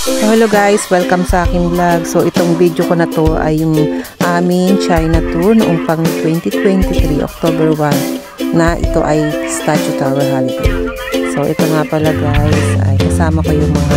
Hello guys, welcome sa aking vlog. So itong video ko na to ay yung aming China tour noong pang 2023 October 1 na ito ay Statue Tower holiday. So ito nga pala guys, ay kasama ko yung mga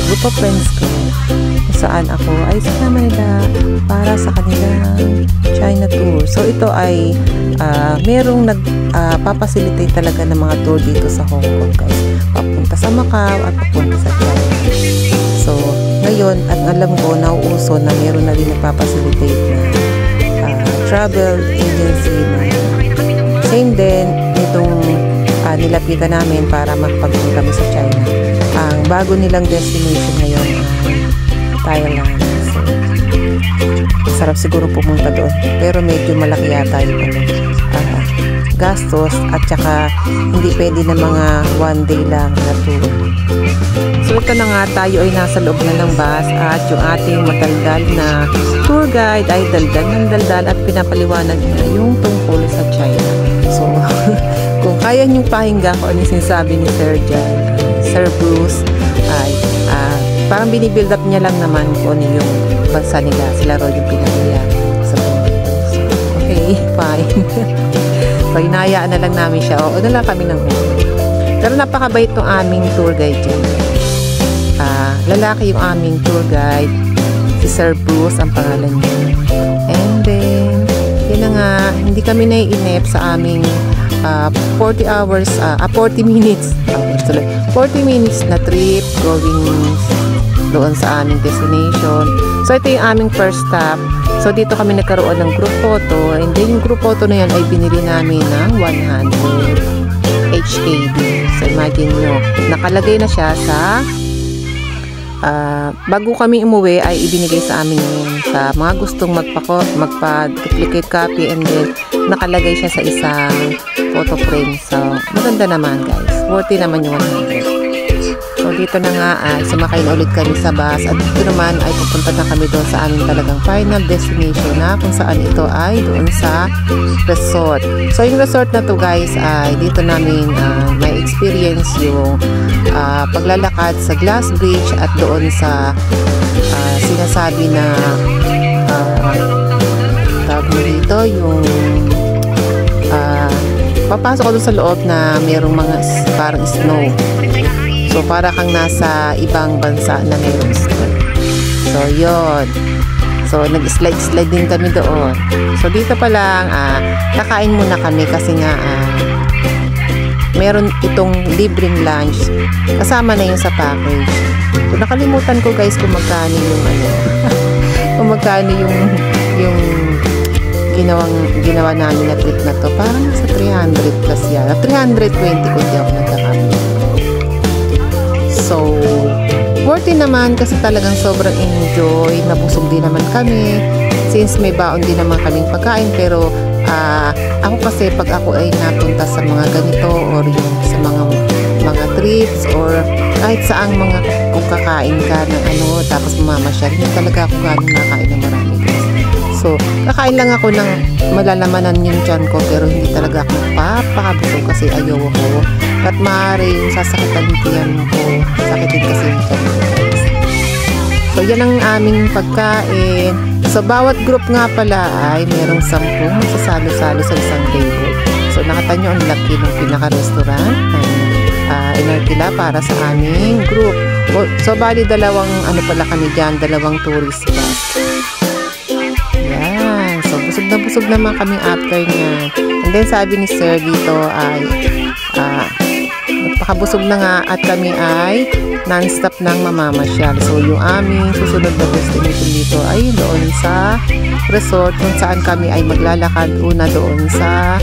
group of friends ko kung saan ako ay sinama nila para sa kanilang China tour. So ito ay merong nagpapacilitate talaga ng mga tour dito sa Hong Kong guys. Papunta sa Macau at papunta sa China. So, ngayon, at alam ko, nauuso na meron na rin nagpapacilitate na travel agency na same din itong nilapitan namin para makapagpunta kami sa China. Ang bago nilang destination ngayon ay Thailand. So, sarap siguro pumunta doon. Pero medyo malaki yata yung gastos at saka hindi pwede na mga one day lang na tour. So ito na nga, tayo ay nasa loob na ng bus at yung ating mataldal na tour guide ay daldal ng daldal at pinapaliwanag niya yung tungkol sa China. So kung kaya niyong pakinggan ko ano yung sinasabi ni Sir Bruce ay parang binibuild up niya lang naman kung ano yung bansa nila. Sila ro yung pinagaya sa buhay. So, okay, fine. So hinayaan na lang namin siya. O na lang kami ng pero napakabait tong aming tour guide dyan. Lalaki yung aming tour guide, si Sir Bruce ang pangalan niya. And then yun na nga, hindi kami naiinip sa aming 40 minutes 40 minutes na trip going doon sa aming destination. So ito yung aming first stop. So dito kami nagkaroon ng group photo, and then yung group photo na yan ay binili namin ng 100 HKD. So imagine nyo, nakalagay na siya sa bago kami umuwi ay ibinigay sa amin yun sa mga gustong magpa-duplicate copy, and then nakalagay siya sa isang photo frame. So maganda naman guys, worthy naman yung 100. So dito na nga ay sumakay na ulit kami sa bus at dito naman ay pupunta na kami doon sa aming talagang final destination na kung saan ito ay doon sa resort. So yung resort na to guys ay dito namin may experience yung paglalakad sa Glass Bridge at doon sa sinasabi na tawag mo dito yung papasok ko doon sa loob na mayroong mga parang snow. So para kang nasa ibang bansa na mayroong snow. So yun. So nag-slide din kami doon. So dito pa lang kakain muna kami kasi nga meron itong libreng lunch kasama na yun sa package. So nakalimutan ko guys kung magkano yung kung magkano yung ginawa namin na trip na to. Parang sa 300 plus yan. 320 kung di ako nagkakamali. So worthy naman kasi talagang sobrang enjoy. Nabusog din naman kami since may baon din naman kaming pagkain. Pero ako kasi pag ako ay napunta sa mga ganito or yung sa mga trips or kahit saang mga kung kakain ka ng tapos mamamasyal, hindi talaga ako ganun nakain ng marami guys. So kakain lang ako ng malalamanan yung tiyan ko pero hindi talaga ako papakabusog kasi ayaw ko at maaari yung sasakitan ng tiyan ko, sakitin kasi yung tiyan ko guys. So yan ang aming pagkain. So bawat group nga pala ay merong 10 magsasalo-salo sa isang table. So nakita nyo ang laki ng pinaka-restaurant na inarkila para sa aming group. So bali dalawang kami dyan, dalawang tourist bus. Yan. So busog naman kami after niya. And then sabi ni Sir dito ay nagpakabusog na nga at kami ay non-stop nang mamamasyal. So yung aming susunod na destination dito ay doon sa resort kung saan kami ay maglalakad una doon sa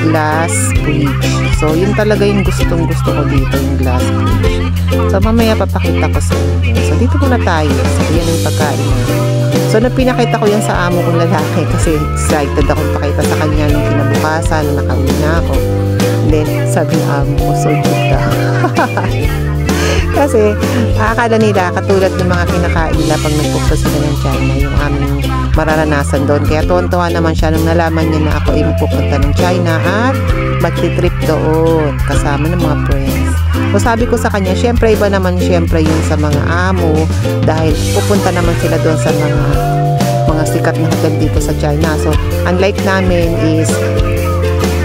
Glass Bridge. So yun talaga yung gustong gusto ko dito, yung Glass Bridge. So mamaya papakita ko sa inyo. So dito muna tayo. So yan yung pagkain na. So pinakita ko yan sa amo kong lalaki kasi excited akong pakita sa kanya nung kinabukasan na nakauwi na ako. Then sabi ng amo ko, so good daw. Kasi akala nila katulad ng mga kinakain nila pag nagpupunta sila ng China yung aming mararanasan doon. Kaya tuwan-tuwa naman siya nung nalaman niya na ako ay magpupunta ng China at magti-trip doon kasama ng mga friends. So sabi ko sa kanya, syempre iba naman syempre yun sa mga amo dahil pupunta naman sila doon sa mga sikat na hotel dito sa China. So unlike namin is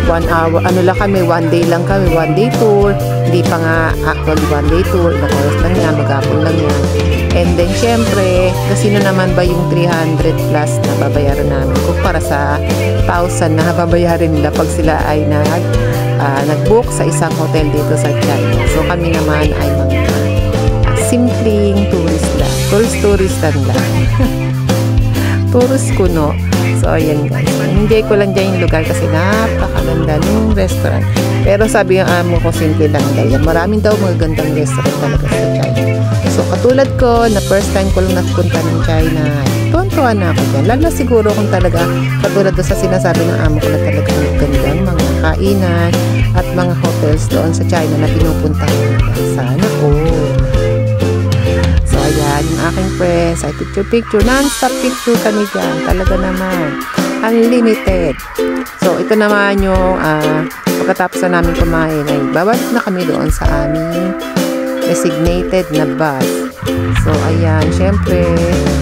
1 hour, ano lang kami, 1 day lang kami, 1 day tour. Hindi pa nga actually 1 day tour, ilang oras lang yan, maghapon lang yan. And then syempre, kasino naman ba yung 300 plus na babayaran namin kumpara sa 1,000 na babayaran nila pag sila ay nag-book sa isang hotel dito sa China. So kami naman ay mga simpleng tourist lang. Tourist lang. Tourist kuno. So ayan guys, enjoy ko lang dyan yung lugar kasi napakaganda ng restaurant. Pero sabi yung amo ko, simple lang dahil maraming daw magagandang restaurant talaga sa China. So katulad ko, na first time ko lang napunta ng China, tuwan-tuwa na ako dyan. Lalo na siguro kung talaga katulad doon sa sinasabi ng amo ko na talaga magandang mga kainan at mga hotels doon sa China na pinupuntahan nila. Sana so ayan, yung aking friends ay picture, non-stop picture kami dyan, talaga naman unlimited. So ito naman yung pagkatapos na namin kumain ay babalik na kami doon sa aming designated na bus. So ayan, syempre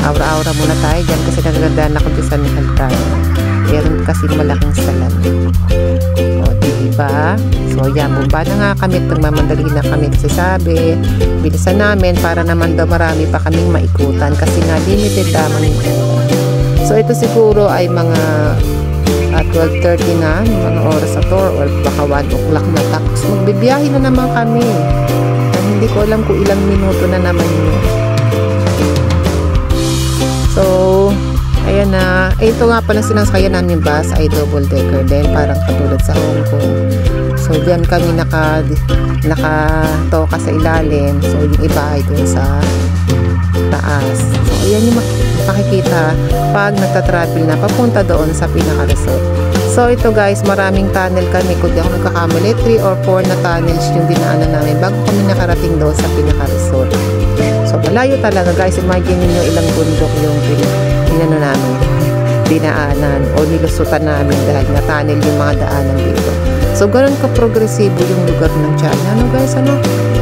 aura-aura muna tayo dyan kasi nagagandaan ako dyan sa Nihaltan. Meron kasi malaking salamin. O diba? So ayan, bumba na nga kami, nagmamadali na kami kasi sabi bilisan namin para naman daw marami pa kaming maikutan kasi nga limited lamang yung ikutan. So ito siguro ay mga 12:30 na, mga oras na to, or baka 1 o'clock na, tapos magbibiyahe na naman kami. Hindi ko alam kung ilang minuto na naman yun. So ayan na, ito nga pala sinasakyan namin bus ay double decker din, parang katulad sa Hong Kong. So diyan kami nakatoka sa ilalim, so yung iba ay dun sa taas. So ayan yung makikita pag nagta-travel na papunta doon sa pinaka-resort. So ito guys, maraming tunnel kami, kung di ako nagkakamali 3 or 4 na tunnels yung dinaanan namin bago kami nakarating doon sa pinaka-resort. So malayo talaga guys, imagine niyo ilang bundok yung dinaanan o nilusutan namin dahil na tunnel yung mga daanan dito. So ganun ka-progresibo yung lugar ng China. Ano guys,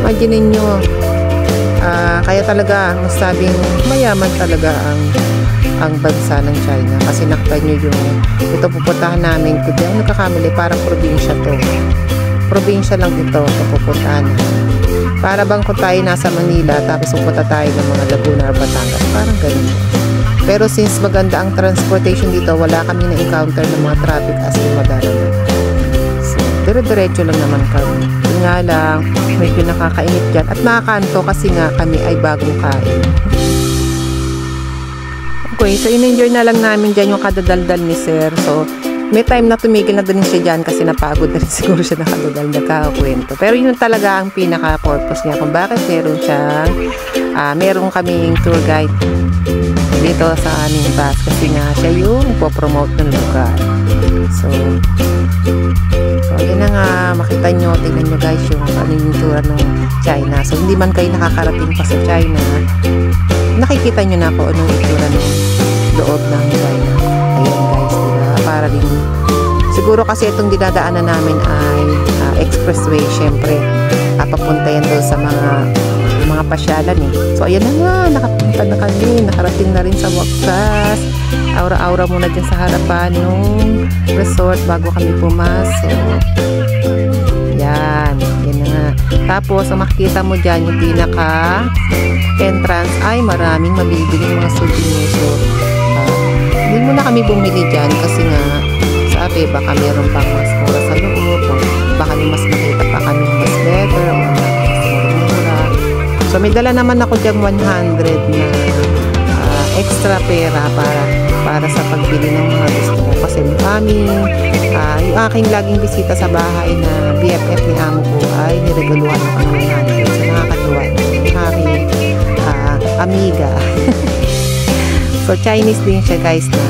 imagine niyo, kaya talaga masabing mayaman talaga ang bansa ng China kasi nakita nyo yung ito pupuntahan namin, kung di ako nagkakamali parang probinsya to, probinsya lang ito pupuntahan para bang kung tayo nasa Manila tapos pupunta tayo ng mga Laguna or Batangas, parang ganun. Pero since maganda ang transportation dito, wala kami na-encounter ng mga traffic as in madarama. So dire-diretso lang naman kami. Yun nga lang, medyo nakakainit dyan at nakakanto kasi nga kami ay bagong kain. Okay, so in-enjoy na lang namin dyan yung kadadaldal ni Sir. So may time na tumigil na din siya dyan kasi napagod na rin siguro siya nakadadal, nagkakakwento. Pero yun talaga ang pinaka-purpose niya kung bakit meron siyang meron kaming tour guide dito sa aming bus kasi nga siya yung po-promote ng lugar. So yun na nga, makita nyo, tingnan nyo guys yung yung tour ng China. So hindi man kayo nakakarating pa sa China, nakikita nyo na kung anong itsura ng loob ng China. Ayan guys, diba? Para din siguro kasi itong dinadaanan namin ay expressway, syempre papunta yan doon sa mga pasyalan So ayan na nga, nakapunta na kami, nakarating na rin sa wakas. Aura-aura muna dyan sa harapan ng resort bago kami pumasok. Yan na nga. Tapos ang makikita mo dyan yung pinaka entrance ay maraming mabibiling mga souvenir. So hindi muna kami bumili dyan kasi nga sabi baka meron pang mas mura sa loob o baka mas makita pa kami mas better o mas mura. So may dala naman ako dyan 100 na extra pera para sa pagbili ng mga gusto ko kasi yung aking laging bisita sa bahay na BFF ni amo ko ay niregaluhan ako ng 100. So nakakatuwa yung aking amiga. So Chinese din siya guys na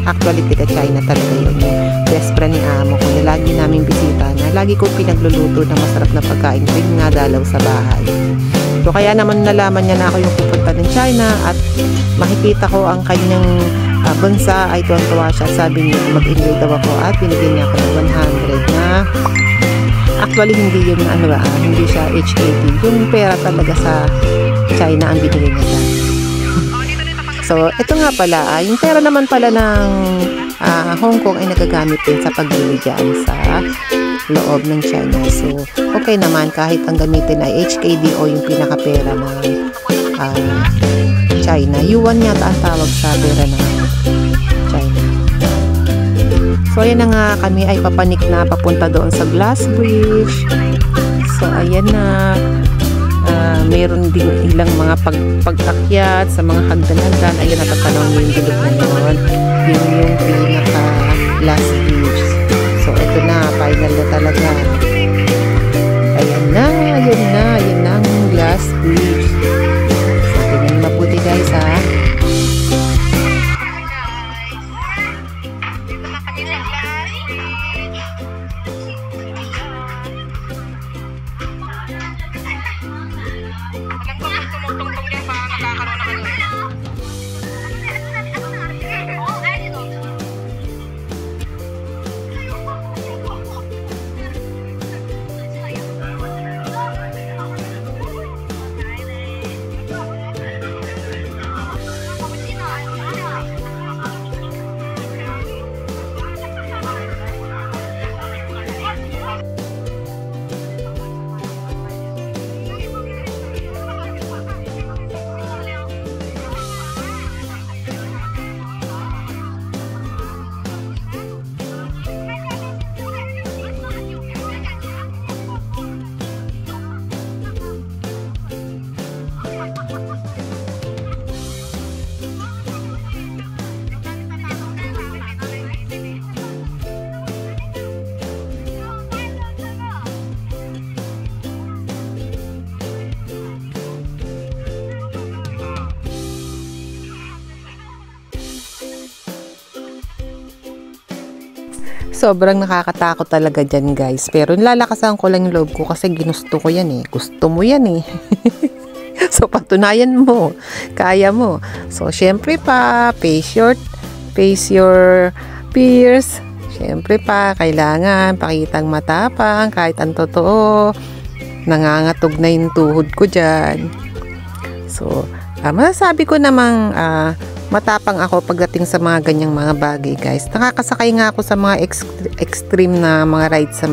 actually tiga China talaga yun. Best friend ni amo ko na lagi naming bisita na lagi ko pinagluluto ng masarap na pagkain tuwing nga dalaw sa bahay. So kaya naman nalaman niya na ako yung pupunta ng China at makikita ko ang kanyang bansa ay tuwang-tuwa siya. Sabi niya mag-enjoy daw ako at binigyan niya ako ng 100 na Actually, hindi yun, hindi siya HKD. Yung pera talaga sa China ang binili nila. So, ito nga pala, yung pera naman pala ng Hong Kong ay nagagamit din sa pagbili dyan sa loob ng China. So, okay naman kahit ang gamitin ay HKD o yung pinakapera ng China. Yuan yata ang tawag sa pera ng China. So, ayan na nga, kami ay papanik na papunta doon sa Glass Bridge. So, ayan na. Mayroon din ilang mga pag-akyat sa mga hagdan-hagdan. Ayun, natatanaw niyo yung bilog na yun. Yun yung pinaka last bridge. So, ito na. Final na talaga. Ayan na ang glass bridge. So, tingnan mabuti guys ha. Sobrang nakakatakot talaga dyan guys. Pero nilalakasan ko lang yung loob ko kasi ginusto ko yan eh. Gusto mo yan eh. So patunayan mo. Kaya mo. So syempre pa, face your fears. Syempre pa, kailangan pakitang matapang kahit ang totoo. Nangangatog na yung tuhod ko dyan. So, masasabi ko namang matapang ako pagdating sa mga ganyang mga bagay guys. Nakakasakay nga ako sa mga extreme na mga rides sa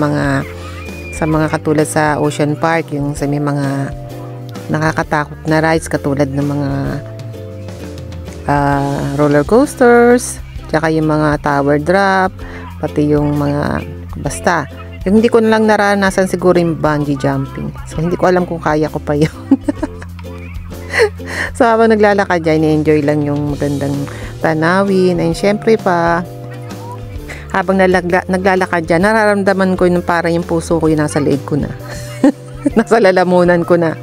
mga katulad sa Ocean Park, yung sa may mga nakakatakot na rides katulad ng mga roller coasters, tsaka yung mga tower drop, pati yung mga basta. Yung hindi ko na lang naranasan siguro yung bungee jumping. So hindi ko alam kung kaya ko pa yun. So habang naglalakad dyan, i-enjoy lang yung magandang tanawin. And syempre pa, habang naglalakad dyan, nararamdaman ko yung parang yung puso ko yung nasa leeg ko na. Nasa lalamunan ko na.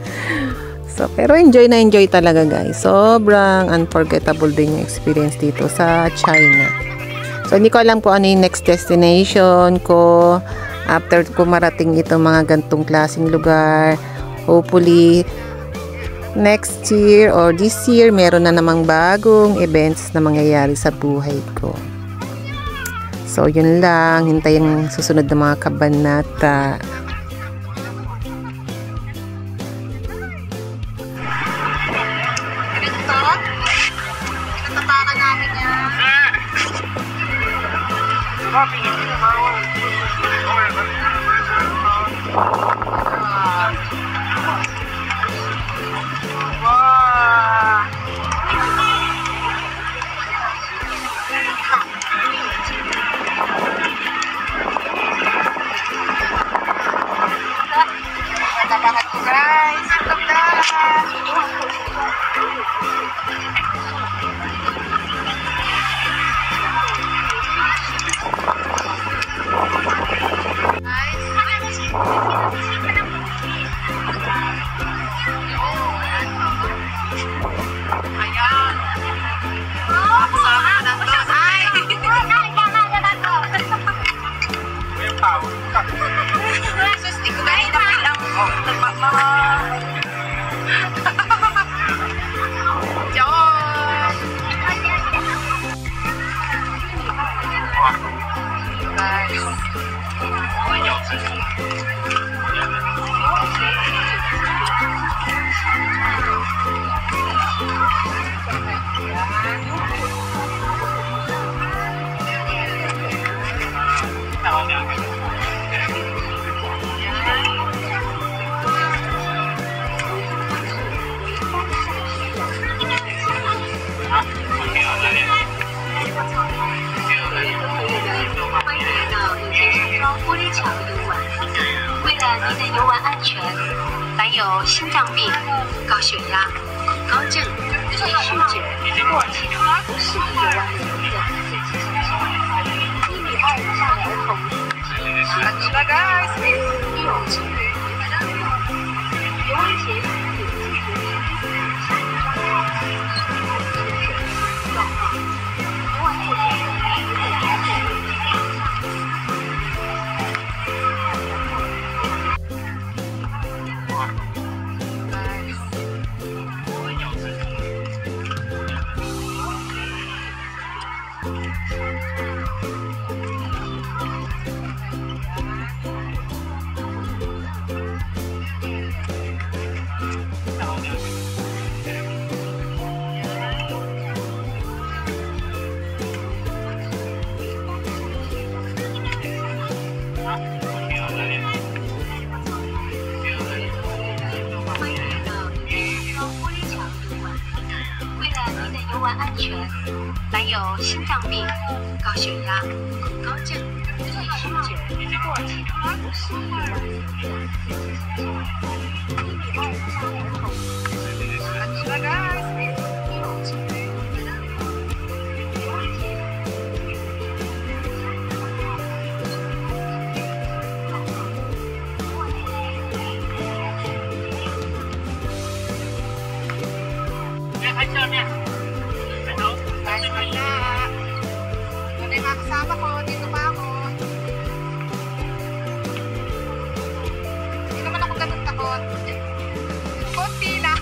So, pero enjoy na enjoy talaga guys. Sobrang unforgettable din yung experience dito sa China. So, hindi ko alam kung ano yung next destination ko after ko marating itong mga gantong klaseng lugar. Hopefully, next year or this year, meron na namang bagong events na mangyayari sa buhay ko. So, yun lang. Hintayin susunod na mga kabanata. Tinatapakan namin yan. Tapakan ko guys. Guys. 桥游玩。为了您的游玩安全，凡有心脏病、高血压、恐高症、易酗酒或其他不适宜游玩的人的自己小心。1米2以下的儿童及其应有成人游玩前有自觉下状况，游玩过程安全，凡有心脏病、高血压、恐高症、易酗酒或其他不适宜游玩的人的自己小心。1米2以下的儿童应有成人游玩前下面。May mga kasama ko, dito pa ako. Hindi naman ako ganun takot. Konti lang.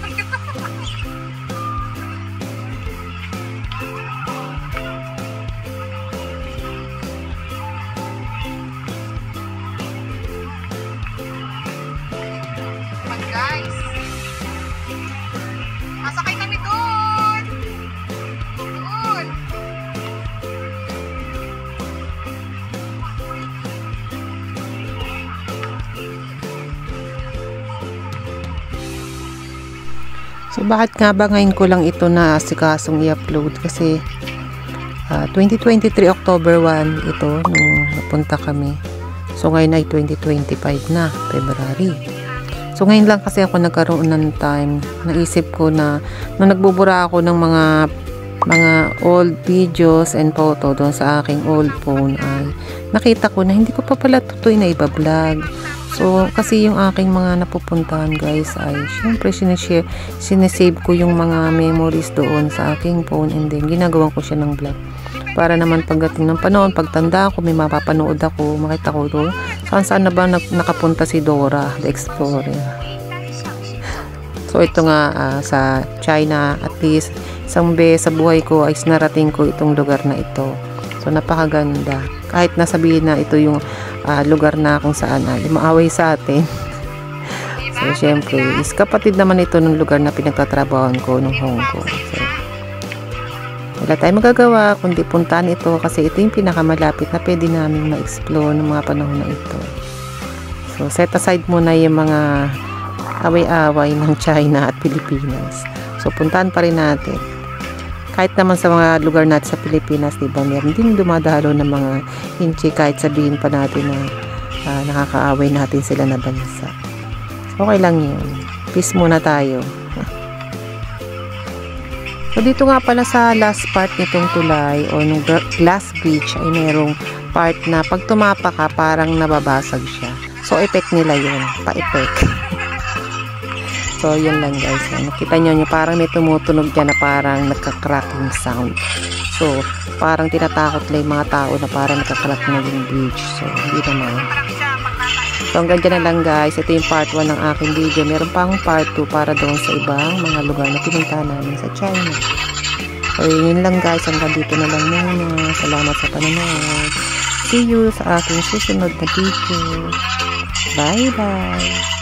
Come guys. Masakay kami doon. Doon. So bakit nga ba ngayon ko lang ito na asikasong i-upload? Kasi 2023 October 1 ito nung napunta kami. So ngayon ay 2025 na, February. So ngayon lang kasi ako nagkaroon ng time. Naisip ko na nung nagbubura ako ng mga old videos and photo doon sa aking old phone ay nakita ko na hindi ko pa pala tutoy na iba-vlog. So, kasi yung aking mga napupuntahan guys ay syempre sinesave ko yung mga memories doon sa aking phone and then ginagawa ko siya ng vlog. Para naman pagdating ng panahon, pagtanda ko, may mapapanood ako, makita ko doon saan na ba nakapunta si Dora the Explorer. So, ito nga sa China, at least isang beses sa buhay ko ay narating ko itong lugar na ito. So, napakaganda. Kahit nasabihin na ito yung lugar na kung saan maaway sa atin. So, syempre, is kapatid naman ito ng lugar na pinagtatrabahoan ko nung Hong Kong. So, wala tayong magagawa kundi puntahan ito kasi ito yung pinakamalapit na pwede namin ma-explore ng mga panahon na ito. So, set aside muna yung mga away-away ng China at Pilipinas. So, puntahan pa rin natin. Kahit naman sa mga lugar natin sa Pilipinas, diba, meron din dumadalo ng mga hinchi kahit sabihin pa natin na nakakaaway natin sila na bansa. Okay lang yun. Peace muna tayo. So, dito nga pala sa last part nitong tulay o nung glass bridge ay mayroong part na pag tumapa ka, parang nababasag siya. So, effect nila yun. Pa-effect. So, yun lang guys. Nakita nyo parang may tumutunog dyan na parang nagka-cracking sound. So, parang tinatakot lang yung mga tao na parang nagka-crack na yung bridge. So, hindi naman. So, hanggang dyan na lang guys. Ito yung part 1 ng aking video. Meron pa akong part 2 para doon sa ibang mga lugar na pinuntahan namin sa China. So, yun lang guys. Hanggang dito na lang muna. Salamat sa panonood. See you sa aking susunod na video. Bye-bye!